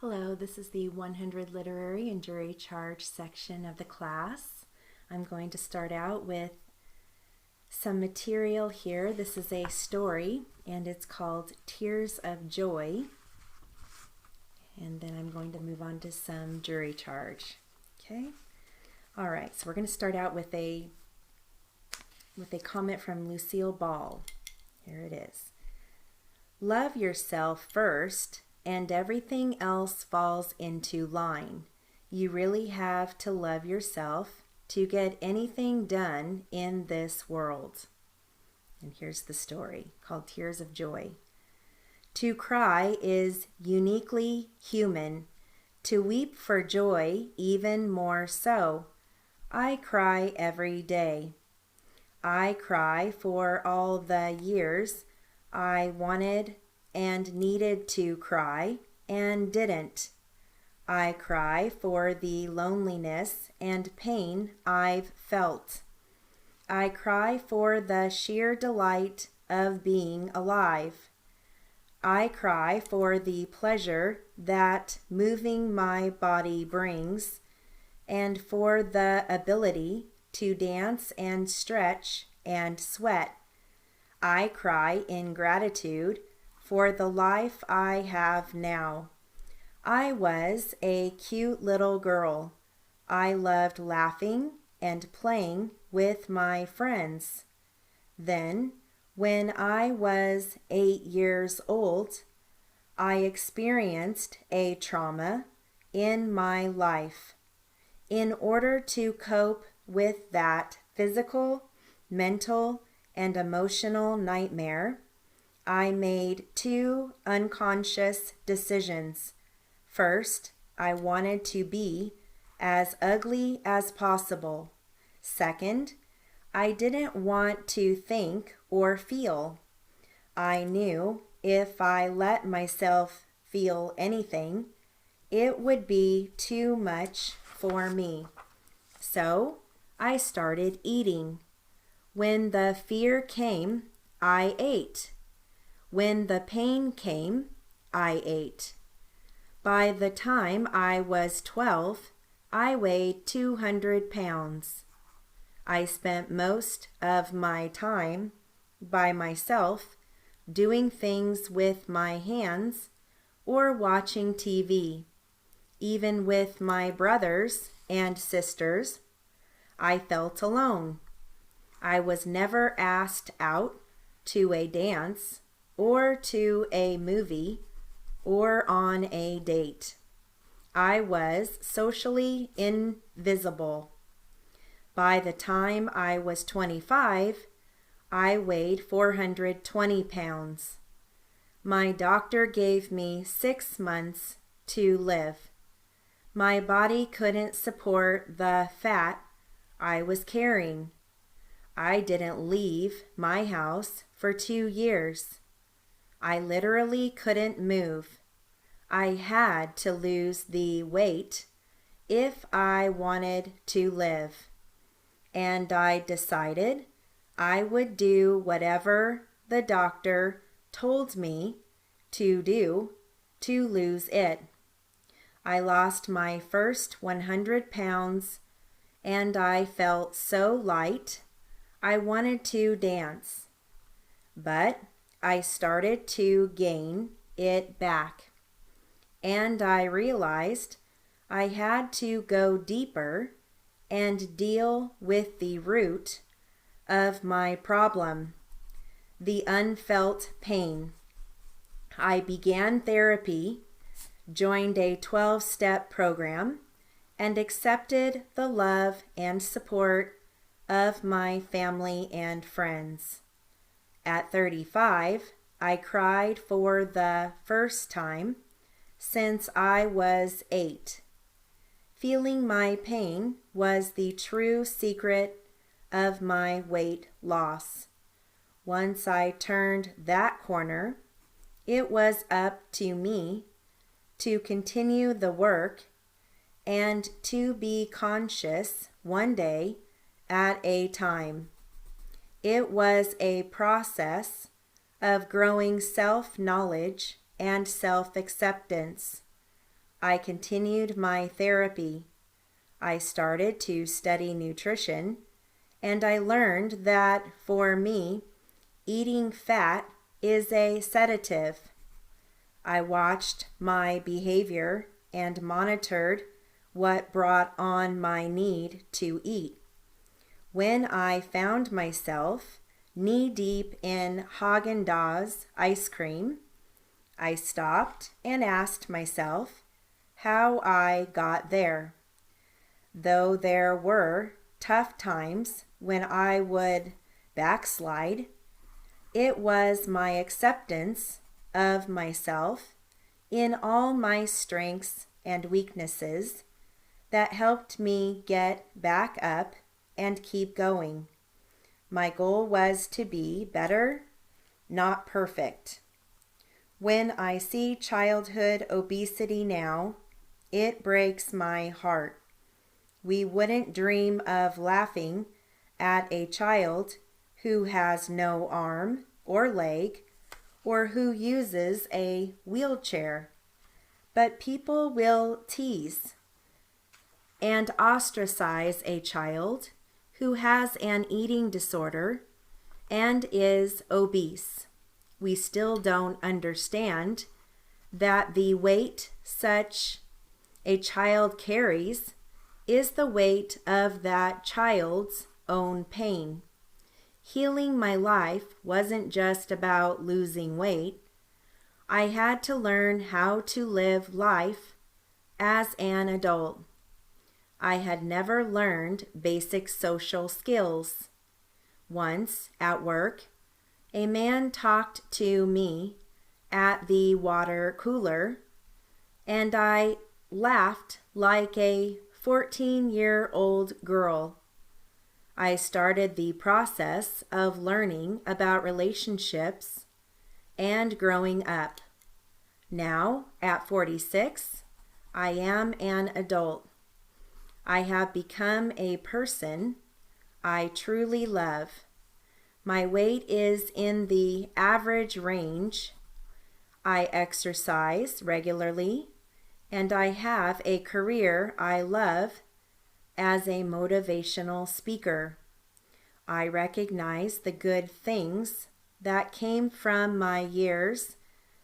Hello, this is the 100 Literary and Jury Charge section of the class. I'm going to start out with some material here. This is a story and it's called Tears of Joy. And then I'm going to move on to some jury charge. Okay? All right, so we're going to start out with a comment from Lucille Ball. Here it is. Love yourself first, and everything else falls into line. You really have to love yourself to get anything done in this world. And here's the story called Tears of Joy. To cry is uniquely human. To weep for joy even more so. I cry every day. I cry for all the years I wanted and needed to cry and didn't. I cry for the loneliness and pain I've felt. I cry for the sheer delight of being alive. I cry for the pleasure that moving my body brings, and for the ability to dance and stretch and sweat. I cry in gratitude for the life I have now. I was a cute little girl. I loved laughing and playing with my friends. Then, when I was 8 years old, I experienced a trauma in my life. In order to cope with that physical, mental, and emotional nightmare, I made 2 unconscious decisions. First, I wanted to be as ugly as possible. Second, I didn't want to think or feel. I knew if I let myself feel anything, it would be too much for me. So, I started eating. When the fear came, I ate. When the pain came, I ate. By the time I was 12, I weighed 200 pounds. I spent most of my time by myself doing things with my hands or watching TV. Even with my brothers and sisters, I felt alone. I was never asked out to a dance or to a movie or on a date. I was socially invisible. By the time I was 25, I weighed 420 pounds. My doctor gave me 6 months to live. My body couldn't support the fat I was carrying. I didn't leave my house for 2 years. I literally couldn't move. I had to lose the weight if I wanted to live. And I decided I would do whatever the doctor told me to do to lose it. I lost my first 100 pounds and I felt so light I wanted to dance. But I started to gain it back. And I realized I had to go deeper and deal with the root of my problem, the unfelt pain. I began therapy, joined a 12-step program, and accepted the love and support of my family and friends. At 35, I cried for the first time since I was 8. Feeling my pain was the true secret of my weight loss. Once I turned that corner, it was up to me to continue the work and to be conscious one day at a time. It was a process of growing self-knowledge and self-acceptance. I continued my therapy. I started to study nutrition, and I learned that for me, eating fat is a sedative. I watched my behavior and monitored what brought on my need to eat. When I found myself knee-deep in Haagen-Dazs ice cream, I stopped and asked myself how I got there. Though there were tough times when I would backslide, it was my acceptance of myself in all my strengths and weaknesses that helped me get back up and keep going. My goal was to be better, not perfect. When I see childhood obesity now, it breaks my heart. We wouldn't dream of laughing at a child who has no arm or leg or who uses a wheelchair. But people will tease and ostracize a child who has an eating disorder and is obese. We still don't understand that the weight such a child carries is the weight of that child's own pain. Healing my life wasn't just about losing weight. I had to learn how to live life as an adult. I had never learned basic social skills. Once, at work, a man talked to me at the water cooler, and I laughed like a 14-year-old girl. I started the process of learning about relationships and growing up. Now, at 46, I am an adult. I have become a person I truly love. My weight is in the average range. I exercise regularly, and I have a career I love as a motivational speaker. I recognize the good things that came from my years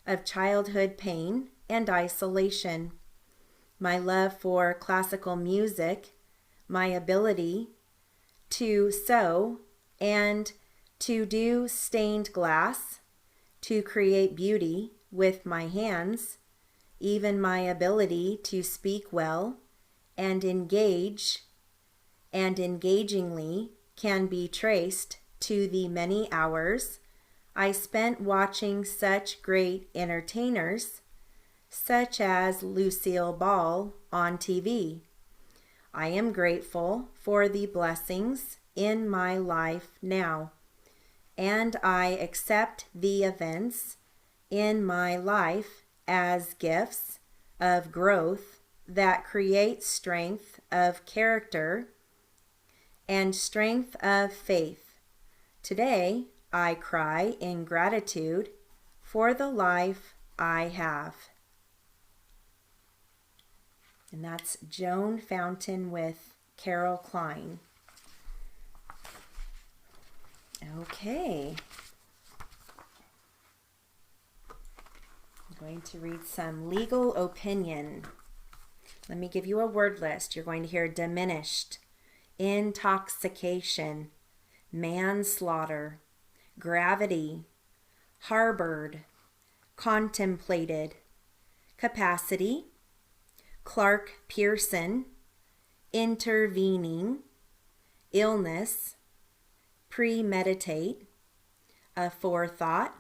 of childhood pain and isolation. My love for classical music, my ability to sew and to do stained glass, to create beauty with my hands, even my ability to speak well and engagingly can be traced to the many hours I spent watching such great entertainers such as Lucille Ball on TV. I am grateful for the blessings in my life now, and I accept the events in my life as gifts of growth that create strength of character and strength of faith. Today, I cry in gratitude for the life I have. And that's Joan Fountain with Carol Klein. Okay. I'm going to read some legal opinion. Let me give you a word list. You're going to hear diminished, intoxication, manslaughter, gravity, harbored, contemplated, capacity, Clark Pearson, intervening, illness, premeditate, aforethought,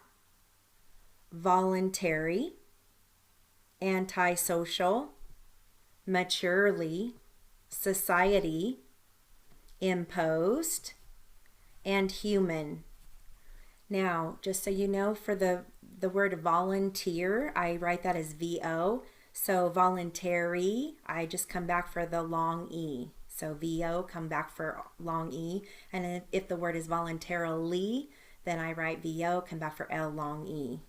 voluntary, antisocial, maturely, society, imposed, and human. Now, just so you know, for the word volunteer, I write that as VO. So voluntary, I just come back for the long E. So VO, come back for long E. And if the word is voluntarily, then I write VO, come back for L long E.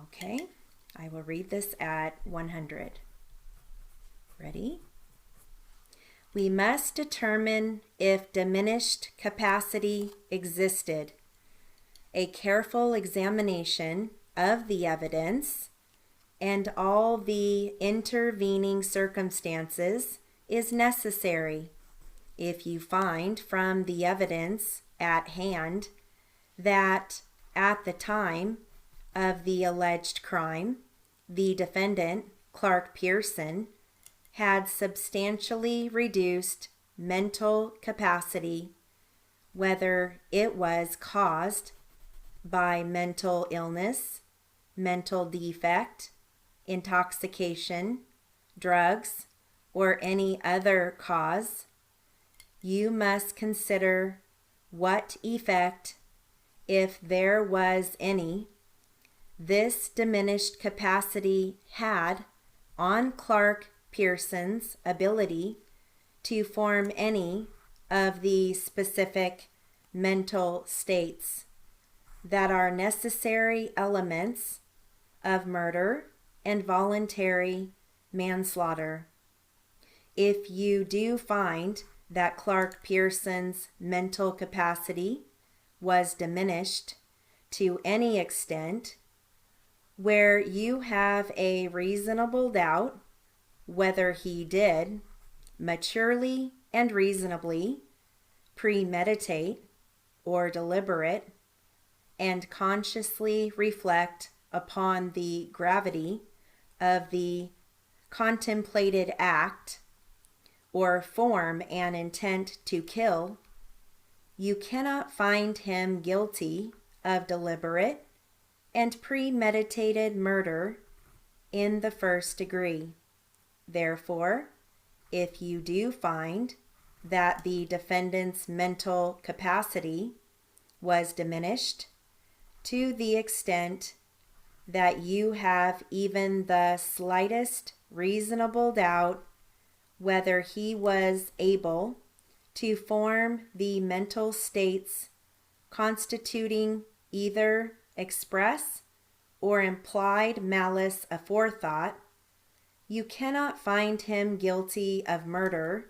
Okay, I will read this at 100. Ready? We must determine if diminished capacity existed. A careful examination of the evidence and all the intervening circumstances is necessary. If you find from the evidence at hand that at the time of the alleged crime, the defendant, Clark Pearson, had substantially reduced mental capacity, whether it was caused by mental illness, mental defect, intoxication, drugs, or any other cause, you must consider what effect, if there was any, this diminished capacity had on Clark Pearson's ability to form any of the specific mental states that are necessary elements of murder and voluntary manslaughter. If you do find that Clark Pearson's mental capacity was diminished to any extent where you have a reasonable doubt whether he did maturely and reasonably premeditate or deliberate and consciously reflect upon the gravity of the contemplated act or form an intent to kill, you cannot find him guilty of deliberate and premeditated murder in the first degree. Therefore, if you do find that the defendant's mental capacity was diminished to the extent that you have even the slightest reasonable doubt whether he was able to form the mental states constituting either express or implied malice aforethought, you cannot find him guilty of murder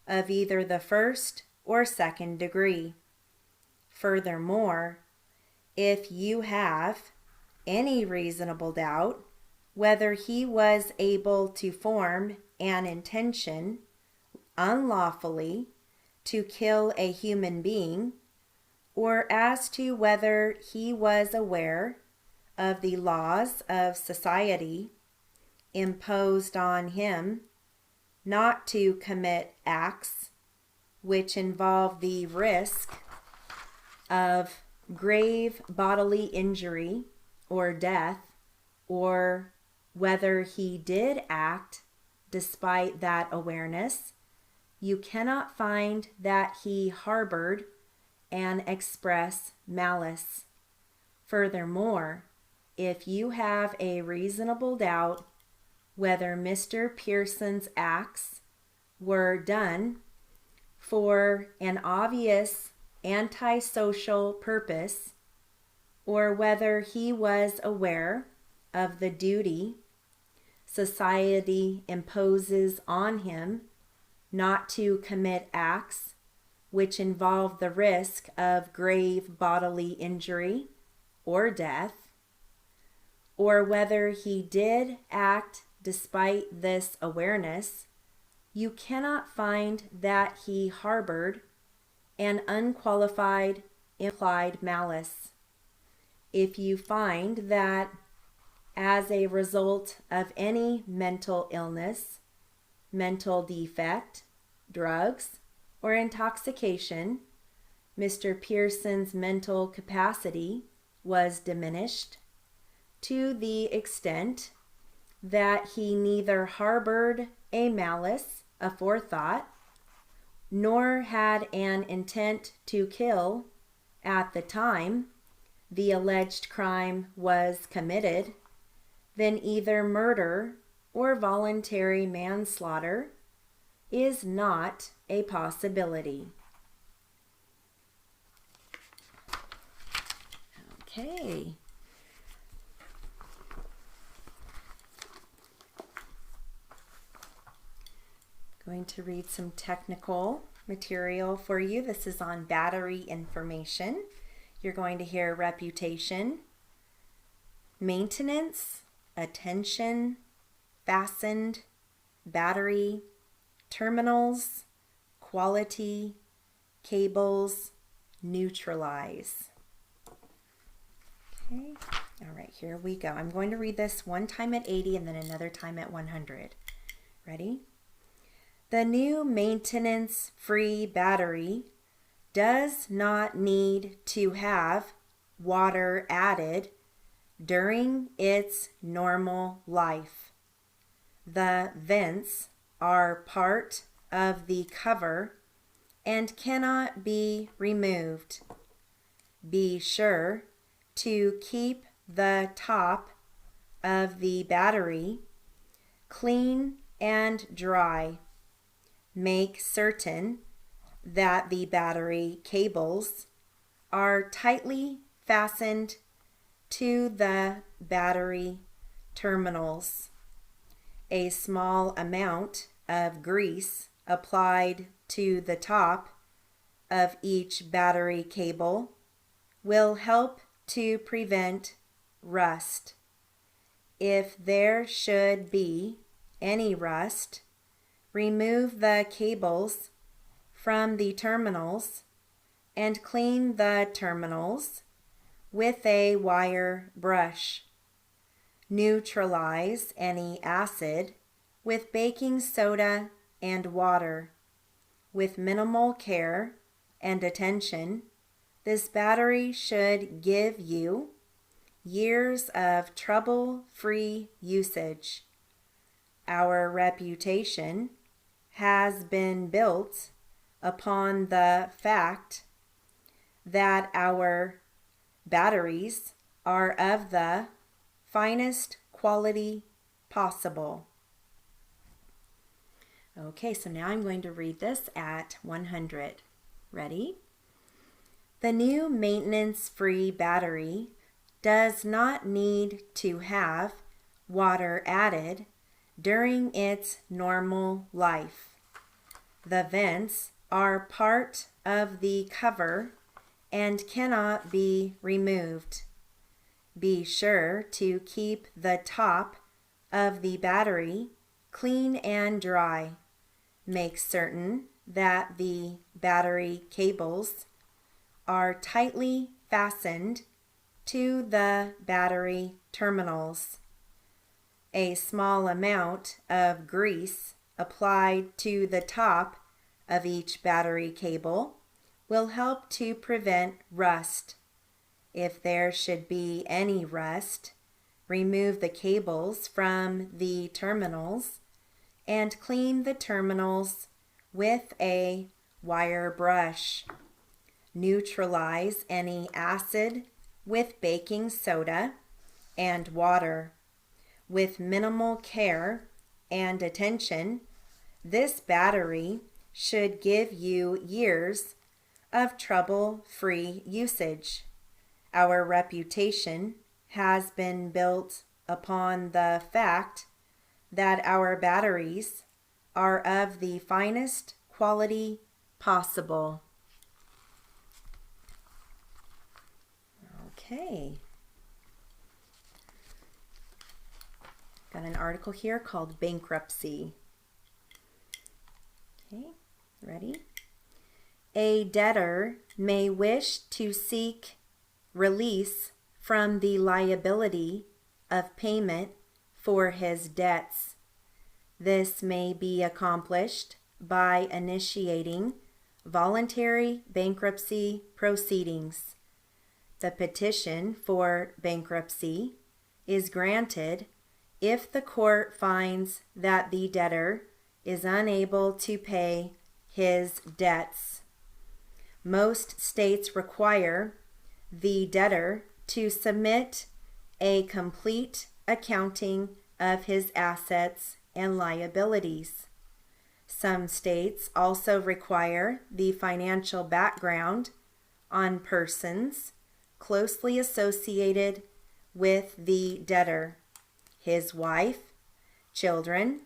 of either the first or second degree. Furthermore, if you have any reasonable doubt whether he was able to form an intention unlawfully to kill a human being, or as to whether he was aware of the laws of society imposed on him not to commit acts which involve the risk of grave bodily injury or death, or whether he did act despite that awareness, you cannot find that he harbored an express malice. Furthermore, if you have a reasonable doubt whether Mr. Pearson's acts were done for an obvious antisocial purpose, or whether he was aware of the duty society imposes on him not to commit acts which involve the risk of grave bodily injury or death, or whether he did act despite this awareness, you cannot find that he harbored an unqualified implied malice. If you find that as a result of any mental illness, mental defect, drugs, or intoxication, Mr. Pearson's mental capacity was diminished to the extent that he neither harbored a malice aforethought nor had an intent to kill at the time the alleged crime was committed, then either murder or voluntary manslaughter is not a possibility. Okay. Going to read some technical material for you. This is on battery information. You're going to hear reputation, maintenance, attention, fastened, battery, terminals, quality, cables, neutralize. Okay, all right, here we go. I'm going to read this one time at 80 and then another time at 100. Ready? The new maintenance-free battery does not need to have water added during its normal life. The vents are part of the cover and cannot be removed. Be sure to keep the top of the battery clean and dry. Make certain that the battery cables are tightly fastened to the battery terminals. A small amount of grease applied to the top of each battery cable will help to prevent rust. If there should be any rust, remove the cables from the terminals and clean the terminals with a wire brush. Neutralize any acid with baking soda and water. With minimal care and attention, this battery should give you years of trouble-free usage. Our reputation has been built upon the fact that our batteries are of the finest quality possible. Okay, so now I'm going to read this at 100. Ready? The new maintenance-free battery does not need to have water added during its normal life. The vents are part of the cover and cannot be removed. Be sure to keep the top of the battery clean and dry. Make certain that the battery cables are tightly fastened to the battery terminals. A small amount of grease applied to the top of each battery cable will help to prevent rust. If there should be any rust, remove the cables from the terminals and clean the terminals with a wire brush. Neutralize any acid with baking soda and water. With minimal care and attention, this battery should give you years of trouble-free usage. Our reputation has been built upon the fact that our batteries are of the finest quality possible. Okay. Got an article here called Bankruptcy. Okay, ready? A debtor may wish to seek release from the liability of payment for his debts. This may be accomplished by initiating voluntary bankruptcy proceedings. The petition for bankruptcy is granted if the court finds that the debtor is unable to pay his debts. Most states require the debtor to submit a complete accounting of his assets and liabilities. Some states also require the financial background on persons closely associated with the debtor, his wife, children,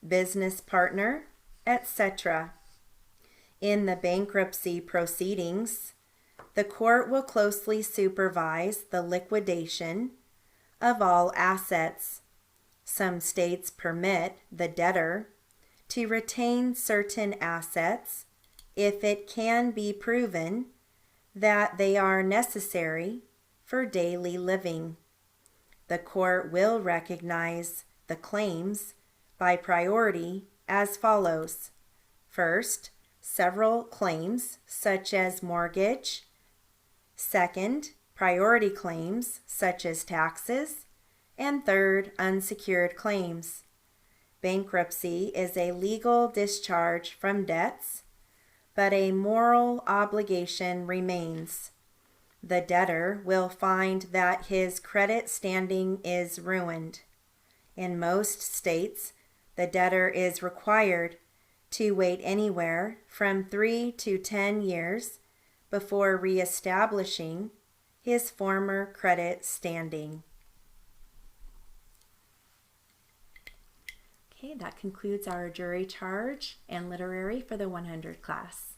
business partner, etc. In the bankruptcy proceedings, the court will closely supervise the liquidation of all assets. Some states permit the debtor to retain certain assets if it can be proven that they are necessary for daily living. The court will recognize the claims by priority as follows. First, several claims such as mortgage. Second, priority claims such as taxes. And third, unsecured claims. Bankruptcy is a legal discharge from debts, but a moral obligation remains. The debtor will find that his credit standing is ruined. In most states, the debtor is required to wait anywhere from 3 to 10 years before reestablishing his former credit standing. Okay, that concludes our jury charge and literary for the 100 class.